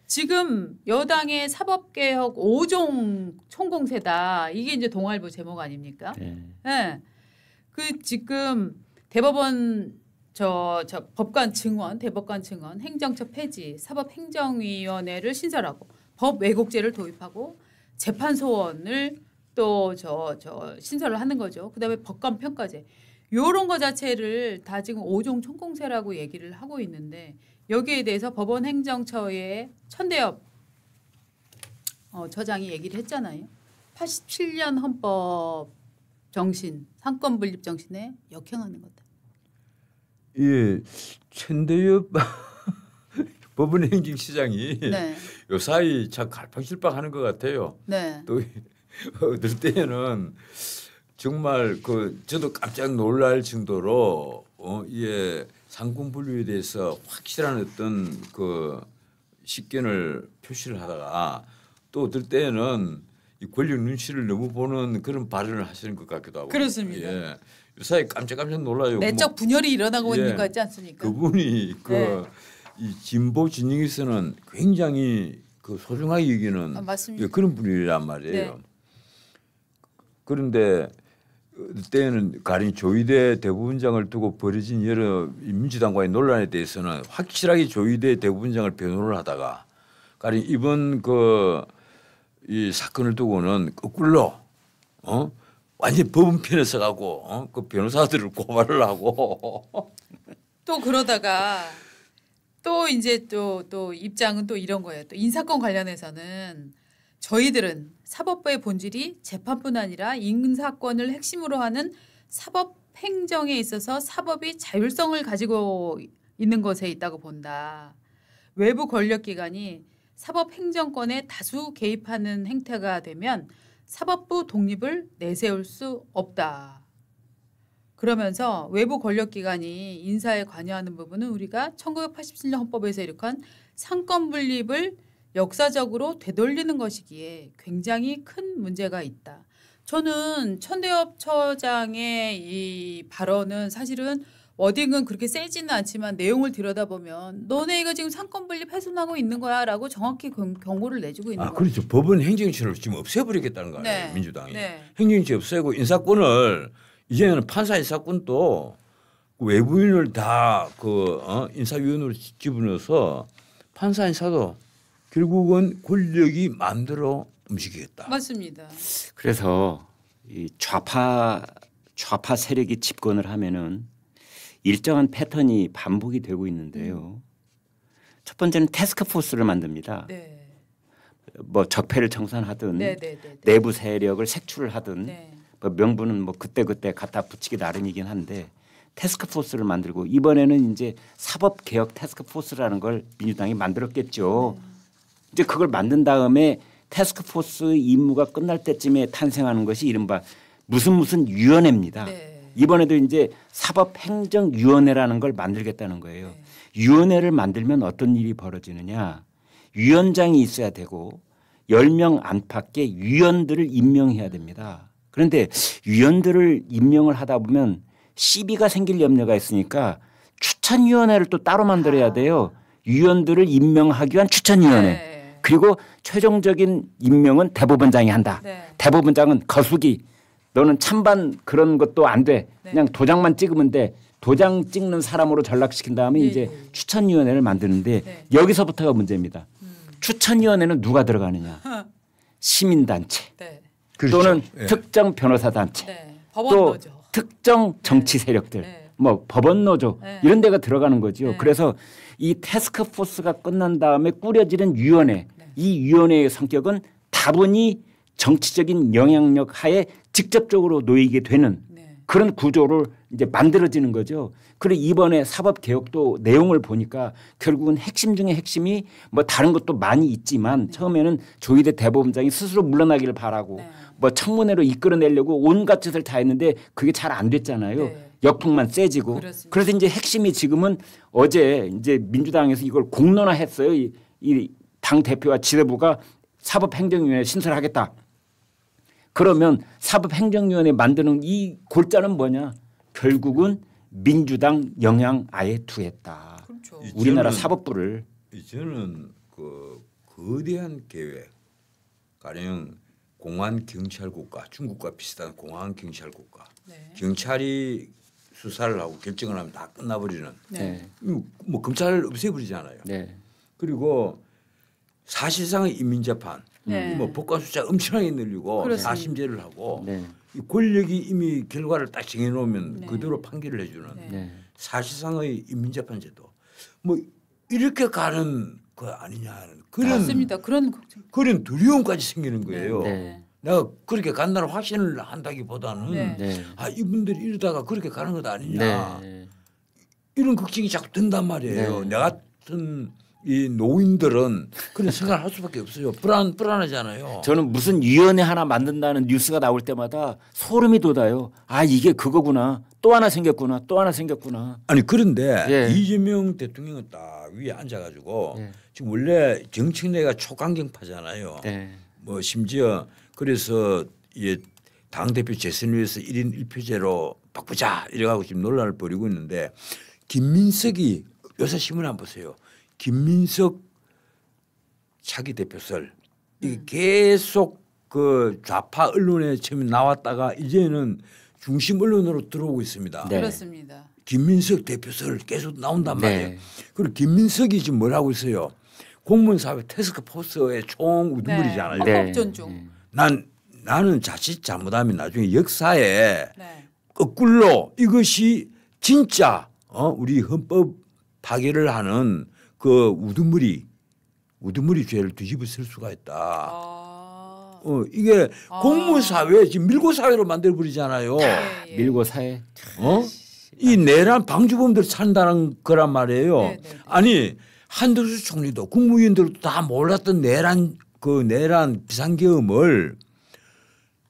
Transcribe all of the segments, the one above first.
지금 여당의 사법개혁 5종 총공세다. 이게 이제 동아일보 제목 아닙니까? 네. 네. 그 지금 대법원 법관 증원, 대법관 증원, 행정처 폐지, 사법행정위원회를 신설하고 법 왜곡죄를 도입하고 재판소원을 또 신설을 하는 거죠. 그다음에 법관 평가제. 요런 거 자체를 다 지금 5종 총공세라고 얘기를 하고 있는데 여기에 대해서 법원 행정처의 천대엽 처장이 얘기를 했잖아요. 87년 헌법 정신, 상권 분립 정신에 역행하는 거다. 예, 천대엽 법원 행정시장이 네. 요사이 참 갈팡질팡하는 것 같아요. 네. 또 어떨 때는 정말 저도 깜짝 놀랄 정도로 이게 상권 분류에 대해서 확실한 어떤 식견을 표시를 하다가 또 어떨 때는 이 권력 눈치를 너무 보는 그런 발언을 하시는 것 같기도 하고. 그렇습니다. 예. 요사이 깜짝 놀라요. 내적 분열이 일어나고 있는 것 같지 않습니까? 그분이 이 진보 진영에서는 굉장히 소중하게 여기는 그런 분이란 말이에요. 네. 그런데 그때는 가령 조희대 대법원장을 두고 벌어진 여러 민주당과의 논란에 대해서는 확실하게 조희대 대법원장을 변호를 하다가 가령 이번 이 사건을 두고는 거꾸로 완전 법원 편에 서가고 그 변호사들을 고발을 하고 또 그러다가 또 이제 또 입장은 또 이런 거예요. 또 인사권 관련해서는 저희들은 사법부의 본질이 재판뿐 아니라 인사권을 핵심으로 하는 사법 행정에 있어서 사법이 자율성을 가지고 있는 것에 있다고 본다. 외부 권력기관이 사법 행정권에 다수 개입하는 행태가 되면 사법부 독립을 내세울 수 없다. 그러면서 외부 권력기관이 인사에 관여하는 부분은 우리가 1987년 헌법에서 이룩한 상권 분립을 역사적으로 되돌리는 것이기에 굉장히 큰 문제가 있다. 저는 천대엽 처장의 이 발언은 사실은 워딩은 그렇게 세지는 않지만 내용을 들여다보면 너네 이거 지금 상권 분립 훼손하고 있는 거야 라고 정확히 경고를 내주고 있는 거예요. 그렇죠. 법원 행정처를 지금 없애버리겠다는 거 아니에요. 네. 민주당이. 네. 행정처 없애고 인사권을 이제는 판사 인사권도 외부인을 다 인사위원으로 집어넣어서 판사 인사도 결국은 권력이 마음대로 움직이겠다. 맞습니다. 그래서 이 좌파 세력이 집권을 하면은 일정한 패턴이 반복이 되고 있는데요. 첫 번째는 태스크포스를 만듭니다. 네. 뭐 적폐를 청산하든 내부 세력을 색출을 하든 뭐 명분은 뭐 그때 갖다 붙이기 나름이긴 한데 태스크포스를 만들고 이번에는 이제 사법개혁 태스크포스라는 걸 민주당이 만들었겠죠. 이제 그걸 만든 다음에 태스크포스 임무가 끝날 때쯤에 탄생하는 것이 이른바 무슨 위원회입니다. 네. 이번에도 이제 사법행정위원회라는 걸 만들겠다는 거예요. 네. 위원회를 만들면 어떤 일이 벌어지느냐. 위원장이 있어야 되고 10명 안팎의 위원들을 임명해야 됩니다. 그런데 위원들을 임명을 하다 보면 시비가 생길 염려가 있으니까 추천위원회를 또 따로 만들어야 돼요. 위원들을 임명하기 위한 추천위원회. 네. 그리고 최종적인 임명은 대법원장이 한다. 네. 대법원장은 거수기. 너는 찬반 그런 것도 안 돼. 네. 그냥 도장만 찍으면 돼. 도장 찍는 사람으로 전락시킨 다음에 이제 추천위원회를 만드는데 여기서부터가 문제입니다. 추천위원회는 누가 들어가느냐. 시민단체 또는 특정 변호사단체 또 특정 정치 세력들 뭐 법원노조 이런 데가 들어가는 거죠. 그래서 이 태스크포스가 끝난 다음에 꾸려지는 위원회 이 위원회의 성격은 다분히 정치적인 영향력 하에 직접적으로 놓이게 되는 그런 구조를 이제 만들어지는 거죠. 그리고 이번에 사법개혁도 내용을 보니까 결국은 핵심 중에 핵심이 뭐 다른 것도 많이 있지만 처음에는 조희대 대법원장이 스스로 물러나기를 바라고 뭐 청문회로 이끌어내려고 온갖 짓을 다 했는데 그게 잘 안 됐잖아요. 역풍만 세지고. 그렇습니다. 그래서 이제 핵심이 지금은 어제 이제 민주당에서 이걸 공론화했어요. 이 당 대표와 지도부가 사법행정위원회 신설하겠다. 그러면 사법행정위원회 만드는 이 골자는 뭐냐? 결국은 민주당 영향 아예 두겠다. 그렇죠. 우리나라 사법부를. 저는 거대한 계획, 가령 공안 경찰 국가, 중국과 비슷한 공안 경찰 국가, 네. 경찰이 수사를 하고 결정을 하면 다 끝나버리는. 네. 뭐 검찰을 없애버리잖아요. 네. 그리고 사실상의 인민재판, 네. 뭐 법관 숫자 엄청나게 늘리고 그렇습니다. 사심제를 하고 네. 이 권력이 이미 결과를 딱 정해놓으면 네. 그대로 판결을 해주는 네. 네. 사실상의 인민재판제도 뭐 이렇게 가는 거 아니냐는 그런 맞습니다. 그런 걱정. 그런 두려움까지 생기는 거예요. 네. 내가 그렇게 간다는 확신을 한다기보다는 네. 네. 아 이분들이 이러다가 그렇게 가는 것 아니냐 네. 이런 걱정이 자꾸 든단 말이에요. 네. 내 같은 이 노인들은 그런 생각을 할 수밖에 없어요. 불안하잖아요. 저는 무슨 위원회 하나 만든다는 뉴스가 나올 때마다 소름이 돋아요. 아 이게 그거구나. 또 하나 생겼구나. 또 하나 생겼구나. 아니 그런데 예. 이재명 대통령은 딱 위에 앉아가지고 예. 지금 원래 정책내가 초강경파잖아요. 네. 뭐 심지어 그래서 당 대표 재선 위해서 1인 1표제로 바꾸자 이래가고 지금 논란을 벌이고 있는데 김민석이 요새 신문 한번 보세요. 김민석 차기 대표설 이게 계속 그 좌파 언론에 처음에 나왔다가 이제는 중심 언론으로 들어오고 있습니다. 네. 그렇습니다. 김민석 대표설 계속 나온단 말이에요. 네. 그리고 김민석이 지금 뭘 하고 있어요? 공무원 사회 태스크포스의 총 우두머리잖아요. 네. 네. 헌법 존중. 나는 자칫 잘못하면 나중에 역사에 네. 거꾸로 이것이 진짜 우리 헌법 파괴를 하는 그 우두머리 죄를 뒤집어 쓸 수가 있다. 아. 이게 공무원 사회 지금 밀고 사회로 만들어 버리잖아요. 예. 밀고 사회. 이 내란 방주범들 찬다는 거란 말이에요. 네, 네, 네. 아니 한덕수 총리도 국무위원들도 다 몰랐던 내란 비상계엄을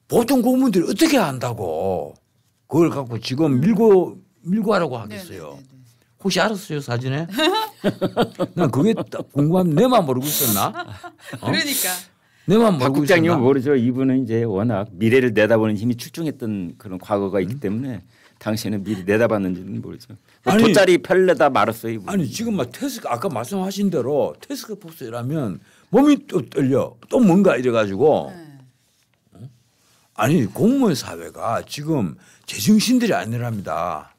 보통 공무원들이 어떻게 안다고 그걸 갖고 지금 밀고 하라고 하겠어요. 네, 네, 네, 네. 혹시 알았어요 사진에? 난 그게 딱 궁금하면 내만 모르고 있었나? 그러니까 내만 박 모르고 국장님은 있었나? 모르죠. 이분은 이제 워낙 미래를 내다보는 힘이 출중했던 그런 과거가 있기 때문에 당신은 미리 내다봤는지는 모르죠. 아니, 돗자리 펼려다 말았어요. 이분. 아니 지금 막 아까 말씀하신 대로 태스크포스라면 몸이 또 떨려 또 뭔가 이래가지고 네. 아니 공무원 사회가 지금 제정신들이 아니랍니다.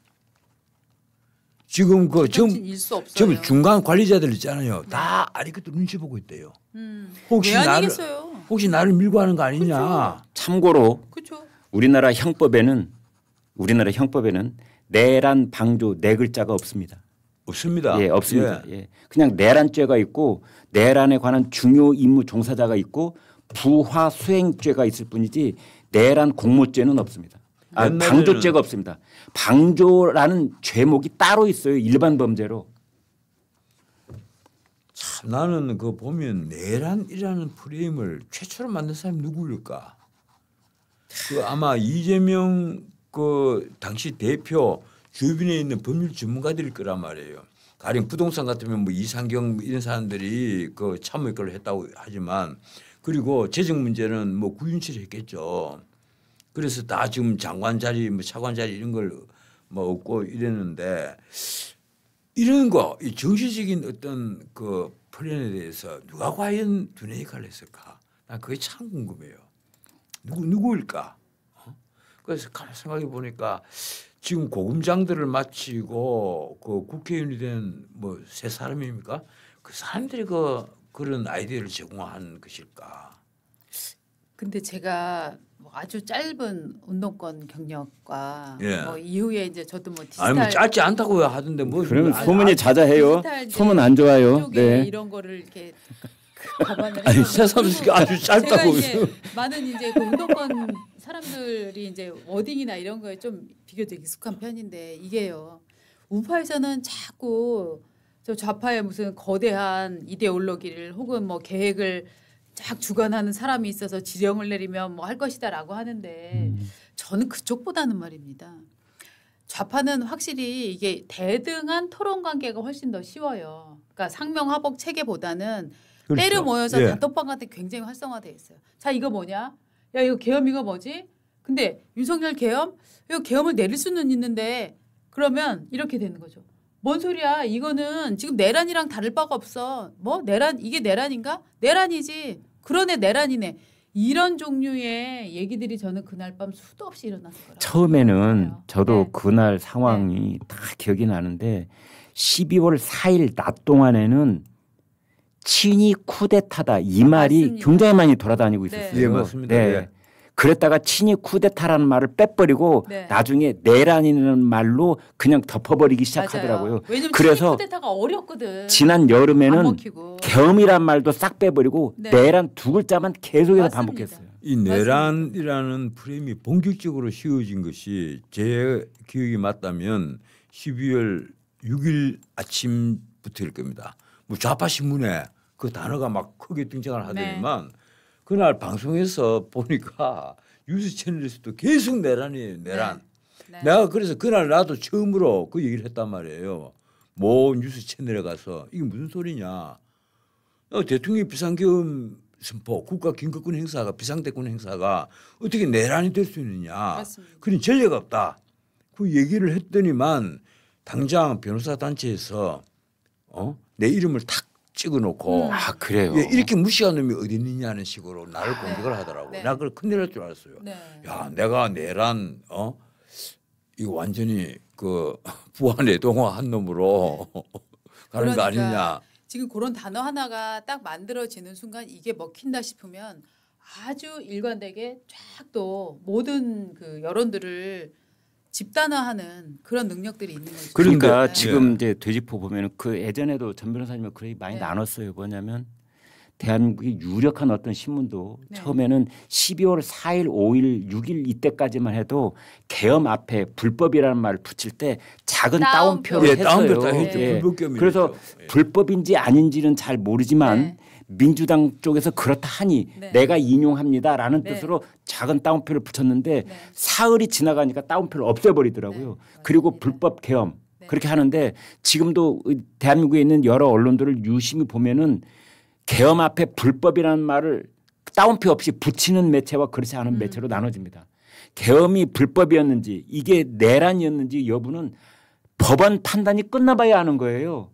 지금 정신 일수 없어요. 지금 중간 관리자들 있잖아요. 다 아리까도 눈치 보고 있대요. 왜 아니겠어요? 혹시 나를 밀고 하는 거 아니냐? 참고로 그렇죠. 우리나라 형법에는 내란 방조 네 글자가 없습니다. 없습니다. 예, 없습니다. 예. 그냥 내란죄가 있고 내란에 관한 중요 임무 종사자가 있고 부하 수행죄가 있을 뿐이지 내란 공모죄는 없습니다. 방조죄가 없습니다. 방조라는 죄목이 따로 있어요. 일반 범죄로. 참 나는 그 보면 내란이라는 프레임을 최초로 만든 사람이 누구일까? 그 아마 이재명 그 당시 대표 주변에 있는 법률 전문가들일 거란 말이에요. 가령 부동산 같으면 뭐 이상경 이런 사람들이 그 참여 역할을 했다고 하지만 그리고 재정 문제는 뭐 구윤철이 했겠죠. 그래서 다 지금 장관 자리, 뭐 차관 자리 이런 걸 뭐 얻고 이랬는데 이런 거, 이 정치적인 어떤 그 플랜에 대해서 누가 과연 두뇌 역할을 했을까? 난 그게 참 궁금해요. 누구일까? 그래서 가만 생각해 보니까 지금 고금장들을 마치고 그 국회의원이 된 뭐 세 사람입니까? 그 사람들이 그런 아이디어를 제공한 것일까? 근데 제가 뭐 아주 짧은 운동권 경력과 예. 뭐 이후에 이제 저도 뭐 디지털 아니 뭐 짧지 않다고 하던데 뭐 그러면 아니, 소문이 자자해요. 디지털 이제 소문 안 좋아요. 쪽에 네. 이런 거를 이렇게 가반을 아니 했었는데 새삼스럽게 아주 제가 짧다고 이제 많은 이제 그 운동권 사람들이 이제 워딩이나 이런 거에 좀 비교적 익숙한 편인데 이게요. 우파에서는 자꾸 저 좌파의 무슨 거대한 이데올로기를 혹은 뭐 계획을 쫙 주관하는 사람이 있어서 지령을 내리면 뭐 할 것이다라고 하는데 저는 그쪽보다는 말입니다. 좌파는 확실히 이게 대등한 토론 관계가 훨씬 더 쉬워요. 그러니까 상명하복 체계보다는 그렇죠. 때려 모여서 예. 단톡방 같은 게 굉장히 활성화돼 있어요. 자 이거 뭐냐? 야 이거 계엄 이거 뭐지? 근데 윤석열 계엄? 이거 계엄을 내릴 수는 있는데 그러면 이렇게 되는 거죠. 뭔 소리야? 이거는 지금 내란이랑 다를 바가 없어. 뭐 내란 이게 내란인가? 내란이지. 그러네 내란이네. 이런 종류의 얘기들이 저는 그날 밤 수도 없이 일어났을 거라고. 처음에는 생각해요. 저도 네. 그날 상황이 다 기억이 나는데 12월 4일 낮 동안에는 친이 쿠데타다 이 말이 맞습니다. 굉장히 많이 돌아다니고 네. 있었어요. 예, 맞습니다. 예. 그랬다가 친이 쿠데타라는 말을 빼버리고 네. 나중에 내란이라는 말로 그냥 덮어버리기 시작하더라고요. 맞아요. 왜냐면 그래서 쿠데타가 어렵거든. 지난 안 여름에는 먹히고. 계엄이란 말도 싹 빼버리고 네. 내란 두 글자만 계속해서 맞습니다. 반복했어요. 이 내란이라는 프레임이 본격적으로 씌워진 것이 제 기억이 맞다면 12월 6일 아침부터일 겁니다. 뭐 좌파 신문에 그 단어가 막 크게 등장을 하더니만 그날 방송에서 보니까 뉴스 채널에서도 계속 내란이에요. 내란. 네. 내가 그래서 그날 나도 처음으로 그 얘기를 했단 말이에요. 모 뉴스 채널에 가서 이게 무슨 소리냐. 대통령 비상계엄 선포 국가 긴급군 행사가 비상대권 행사가 어떻게 내란이 될 수 있느냐. 맞습니다. 그런 전례가 없다. 그 얘기를 했더니만 당장 변호사 단체에서 내 이름을 탁 찍어놓고 아 그래요. 예, 이렇게 무시한 놈이 어디 있느냐는 식으로 나를 공격을 하더라고. 네. 나 그걸 큰일 날 줄 알았어요. 네. 야, 내가 내란 이거 완전히 그 부안해동화한 놈으로 가는 거 그러니까 아니냐. 지금 그런 단어 하나가 딱 만들어지는 순간 이게 먹힌다 싶으면 아주 일관되게 쫙 또 모든 그 여론들을 집단화하는 그런 능력들이 있는 거죠. 그러니까 그런데, 지금 예. 이제 되짚어 보면은 그 예전에도 전 변호사님이 그런 얘기 많이 네. 나눴어요. 뭐냐면 대한민국의 유력한 어떤 신문도 네. 처음에는 12월 4일, 5일, 6일 이때까지만 해도 계엄 앞에 불법이라는 말을 붙일 때 작은 따옴표. 따옴표를 예, 했어요. 다운표 다 했죠. 네. 불법겸이. 그래서 불법인지 아닌지는 잘 모르지만 네. 민주당 쪽에서 그렇다 하니 네. 내가 인용합니다라는 네. 뜻으로 작은 따옴표를 붙였는데 네. 사흘이 지나가니까 따옴표를 없애버리더라고요. 네. 그리고 맞습니다. 불법 계엄 네. 그렇게 하는데 지금도 대한민국에 있는 여러 언론들을 유심히 보면은 계엄 앞에 불법이라는 말을 따옴표 없이 붙이는 매체와 그렇지 않은 매체로 나눠집니다. 계엄이 불법이었는지 이게 내란이었는지 여부는 법원 판단이 끝나봐야 하는 거예요.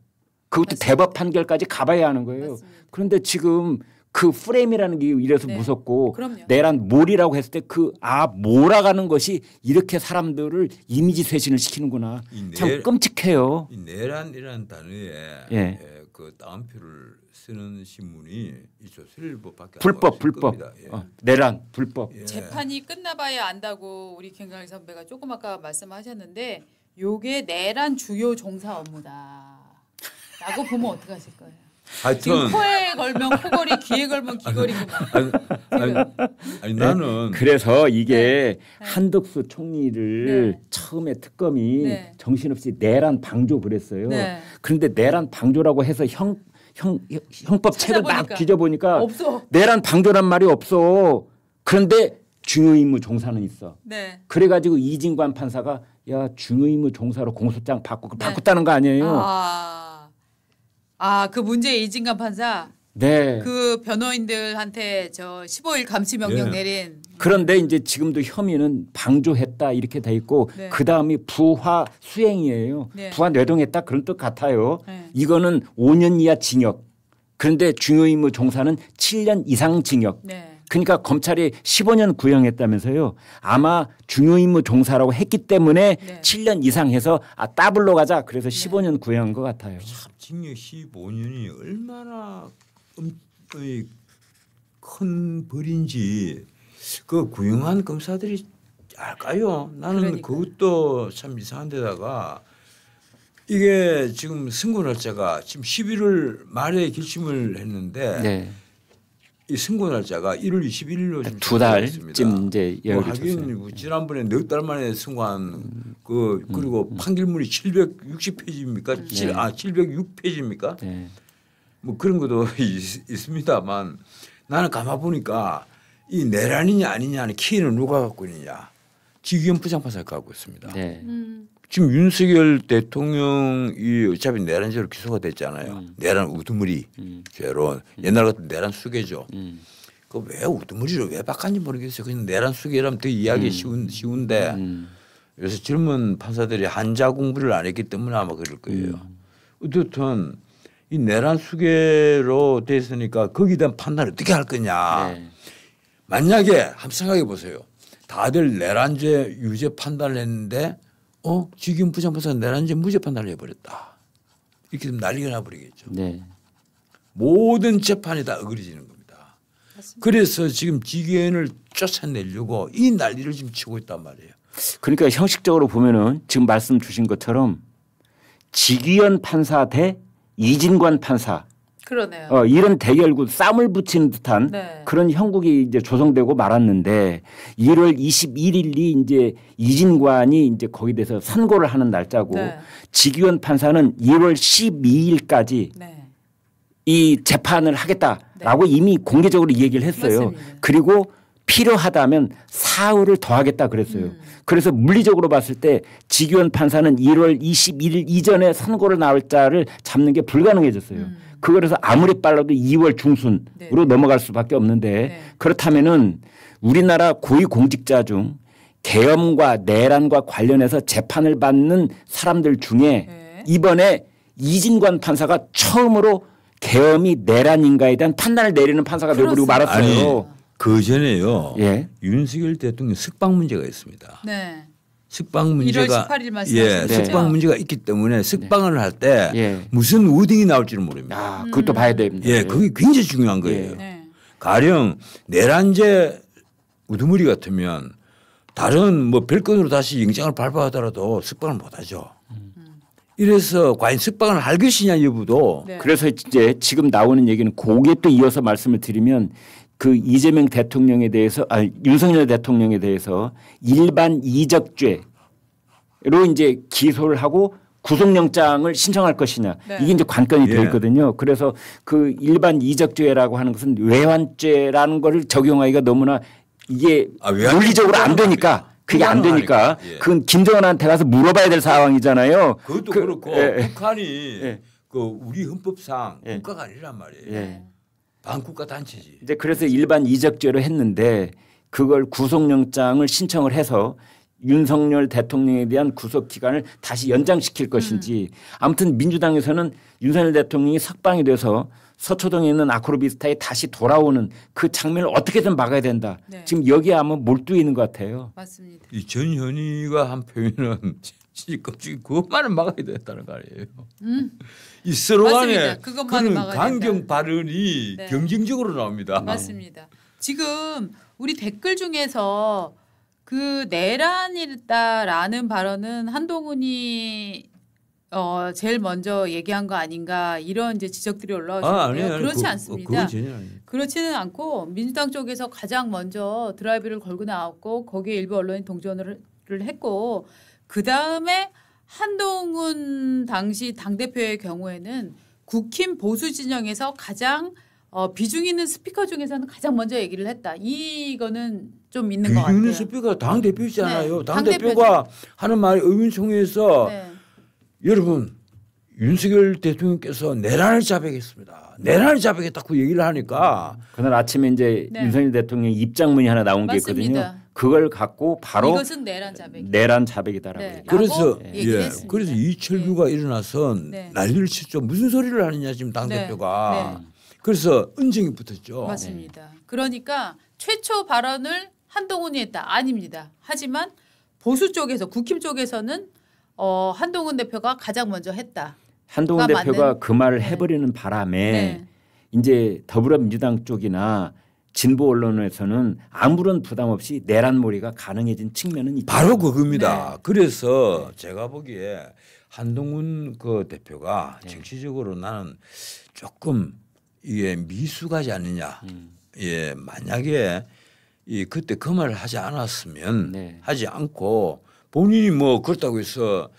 그것도 맞습니다. 대법 판결까지 가봐야 하는 거예요. 맞습니다. 그런데 지금 그 프레임이라는 게 이래서 네. 무섭고 그럼요. 내란 몰이라고 했을 때 몰아가는 것이 이렇게 사람들을 이미지 쇄신을 시키는구나. 참 끔찍해요. 이 내란이라는 단어에 예. 그 따옴표를 쓰는 신문이 이 조선일보밖에 불법 불법 예. 내란 불법. 예. 재판이 끝나봐야 안다고 우리 김강일 선배가 조금 아까 말씀하셨는데 요게 내란 주요 종사 업무다라고 보면 어떡하실 거예요? 하여튼 지금 코에 걸면 코걸이, 귀에 걸면 귀걸이구만. 아니 나는 그래서 이게 네. 한덕수 총리를 네. 처음에 특검이 네. 정신없이 내란 방조 그랬어요. 네. 그런데 내란 방조라고 해서 형법 책을 막 찾아보니까 뒤져보니까 없어. 내란 방조란 말이 없어. 그런데 중요임무 종사는 있어. 네. 그래가지고 이진관 판사가 야 중요임무 종사로 공소장 바꾸고 네. 바꿨다는 거 아니에요. 그 문제 이진관 판사 네. 그 변호인들한테 저 15일 감시 명령 예. 내린. 그런데 이제 지금도 혐의는 방조했다 이렇게 돼 있고 네. 그 다음이 부화 수행이에요. 네. 부화 뇌동했다 그런 뜻 같아요. 네. 이거는 5년 이하 징역. 그런데 중요임무 종사는 7년 이상 징역. 네. 그러니까 검찰이 15년 구형했다면서요. 아마 중요임무 종사라고 했기 때문에 네. 7년 이상 해서 더블로 가자. 그래서 15년 구형한 것 같아요. 참 징역 15년이 얼마나 큰 벌인지 그 구형한 검사들이 알까요? 나는 그러니까요. 그것도 참 이상한 데다가 이게 지금 선고 날짜가 지금 11월 말에 결심을 했는데 네. 이 선고 날짜가 1월 21일로 지금 두 달쯤 이제 뭐 예언을 하긴 줬어요. 뭐 지난번에 넉 달 만에 선고한 그리고 판결문이 760페이지입니까? 706페이지입니까? 네. 뭐 그런 것도 있습니다만 나는 가만 보니까 이 내란이냐 아니냐는 키는 누가 갖고 있느냐. 지기현 부장판사가 갖고 있습니다. 네. 지금 윤석열 대통령이 어차피 내란죄로 기소가 됐잖아요. 내란 우두머리 죄로 옛날 같은 내란 수괴죠. 그 왜 우두머리를 왜 바꿨는지 모르겠어요. 그냥 내란 수괴라면 더 이해하기 쉬운데 요새 젊은 판사들이 한자 공부를 안 했기 때문에 아마 그럴 거예요. 어떻든 이 내란 수계로 됐으니까 거기에 대한 판단을 어떻게 할 거냐. 네. 만약에 한번 생각해 보세요. 다들 내란죄 유죄 판단을 했는데 지금 부장판사가 내란죄 무죄 판단을 해버렸다. 이렇게 되면 난리가 나버리겠죠. 네. 모든 재판이 다 어그러지는 겁니다. 맞습니다. 그래서 지금 직위원을 쫓아내려고 이 난리를 지금 치고 있단 말이에요. 그러니까 형식적으로 보면은 지금 말씀 주신 것처럼 직위원 판사 대 이진관 판사 그러네요. 이런 대결구 쌈을 붙이는 듯한 네. 그런 형국이 이제 조성되고 말았는데 1월 21일이 이제 이진관이 이제 거기에 대해서 선고를 하는 날짜고 네. 직위원 판사는 1월 12일까지 네. 이 재판을 하겠다라고 이미 공개적으로 얘기를 했어요. 맞습니다. 그리고 필요하다면 사흘을 더 하겠다 그랬어요. 그래서 물리적으로 봤을 때 직위원 판사는 1월 21일 이전에 선고를 날짜를 잡는 게 불가능해졌어요. 그래서 아무리 빨라도 2월 중순으로 네. 넘어갈 수밖에 없는데 네. 그렇다면은 우리나라 고위공직자 중 계엄과 내란과 관련해서 재판을 받는 사람들 중에 네. 이번에 이진관 판사가 처음으로 계엄이 내란인가에 대한 판단을 내리는 판사가 되어버리고 그렇습니다. 말았어요. 그 전에요. 예. 윤석열 대통령 석방 문제가 있습니다. 네. 석방 문제가 1월 18일 말씀하신 거죠? 석방 문제가 있기 때문에 석방을 할 때 예. 무슨 워딩이 나올지는 모릅니다. 그것도 봐야 됩니다. 예, 그게 굉장히 중요한 거예요. 네. 가령 내란죄 우두머리 같으면 다른 뭐 별건으로 다시 영장을 발부하더라도 석방을 못하죠. 이래서 과연 석방을 할 것이냐 여부도 네. 그래서 이제 지금 나오는 얘기는 거기에 또 이어서 말씀을 드리면 그 이재명 대통령에 대해서 윤석열 대통령에 대해서 일반 이적죄로 이제 기소를 하고 구속영장을 신청할 것이냐 네. 이게 이제 관건이 되어 예. 있거든요. 그래서 그 일반 이적죄라고 하는 것은 외환죄라는 거를 적용하기가 너무나 이게 외환죄 논리적으로 안 되니까 그게 안 되니까 예. 그건 김정은한테 가서 물어봐야 될 상황이잖아요. 그것도 그렇고 예. 북한이 예. 그 우리 헌법상 예. 국가가 아니란 말이에요. 예. 반국가 단체지. 이제 그래서 일반 이적죄로 했는데 그걸 구속영장을 신청을 해서 윤석열 대통령에 대한 구속 기간을 다시 연장시킬 것인지 아무튼 민주당에서는 윤석열 대통령이 석방이 돼서 서초동에 있는 아크로비스타에 다시 돌아오는 그 장면을 어떻게든 막아야 된다. 네. 지금 여기에 아마 몰두해 있는 것 같아요. 맞습니다. 이 전현희가 한 표현은 진짜 껍질 그것만은 막아야 된다는 거 아니에요. 이 서로 간에 맞습니다. 그것만은 그런 막아야 강경 된다. 발언이 네. 경쟁적으로 나옵니다. 맞습니다. 지금 우리 댓글 중에서 그 내란이다라는 발언은 한동훈이 제일 먼저 얘기한 거 아닌가 이런 이제 지적들이 올라오시는데요. 그렇지 않습니다. 그건 전혀 아니에요. 그렇지는 않고 민주당 쪽에서 가장 먼저 드라이브를 걸고 나왔고 거기에 일부 언론이 동조를 했고 그 다음에 한동훈 당시 당대표의 경우에는 국힘 보수 진영에서 가장 비중 있는 스피커 중에서는 가장 먼저 얘기를 했다. 이거는 좀 있는 것 같아요. 비준우 스피커가 당 대표잖아요. 네, 당 대표가 하는 말이 의원총회에서 네. 여러분 윤석열 대통령께서 내란을 자백했습니다. 내란을 자백했다고 얘기를 하니까 그날 아침에 이제 네. 윤석열 대통령 입장문이 하나 나온 게 있거든요. 맞습니다. 그걸 갖고 바로 이것은 내란 자백. 내란 자백이다라고 네. 얘기해요. 그래서 라고 얘기를 했습니다. 그래서 이철규가 일어나서 네. 난리를 쳤죠. 무슨 소리를 하느냐 지금 당 네. 대표가. 네. 그래서 언쟁이 붙었죠. 맞습니다. 그러니까 최초 발언을 한동훈이 했다. 아닙니다. 하지만 보수 쪽에서 국힘 쪽에서는 한동훈 대표가 가장 먼저 했다. 한동훈 그가 대표가 맞는- 그 말을 네. 해버리는 바람에 네. 이제 더불어민주당 쪽이나 진보 언론에서는 아무런 부담 없이 내란몰이가 가능해진 측면은 있다. 바로 그겁니다. 네. 그래서 제가 보기에 한동훈 그 대표가 네. 정치적으로 나는 조금 이게 미숙하지 않느냐. 예, 만약에 그때 그 말을 하지 않았으면 네. 하지 않고 본인이 뭐 그렇다고 해서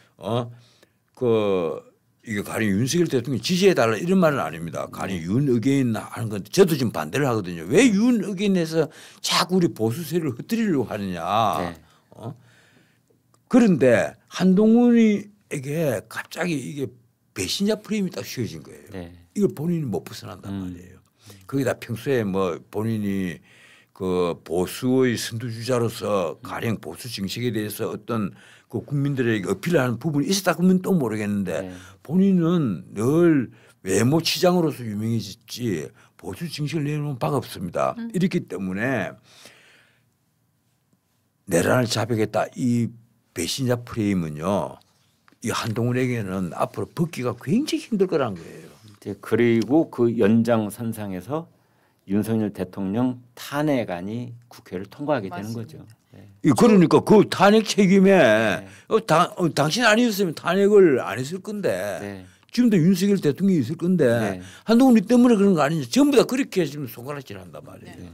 이게 가령 윤석열 대통령 지지해달라 이런 말은 아닙니다. 가령 윤의견 하는 건데 저도 좀 반대를 하거든요. 왜 윤의견에서 자꾸 우리 보수 세력을 흩뜨리려고 하느냐. 네. 그런데 한동훈에게 갑자기 이게 배신자 프레임이 딱 씌워진 거예요. 네. 이걸 본인이 못 벗어난단 말이에요. 거기다 평소에 뭐 본인이 그 보수의 선두주자로서 가령 보수 정책에 대해서 어떤 그 국민들에게 어필하는 부분이 있었다 그러면 또 모르겠는데 네. 본인은 늘 외모 치장으로서 유명해졌지 보수 정책을 내놓은 바가 없습니다. 이렇기 때문에 내란을 자백했다 이 배신자 프레임은요. 이 한동훈에게는 앞으로 벗기가 굉장히 힘들 거라는 거예요. 이제 그리고 그 연장선상에서 윤석열 대통령 탄핵안이 국회를 통과하게 맞습니다. 되는 거죠. 네. 그러니까 그 탄핵 책임에 당신 아니었으면 탄핵을 안 했을 건데 네. 지금도 윤석열 대통령이 있을 건데 네. 한동훈이 때문에 그런 거 아니냐. 전부 다 그렇게 지금 손가락질 한단 말이에요. 네.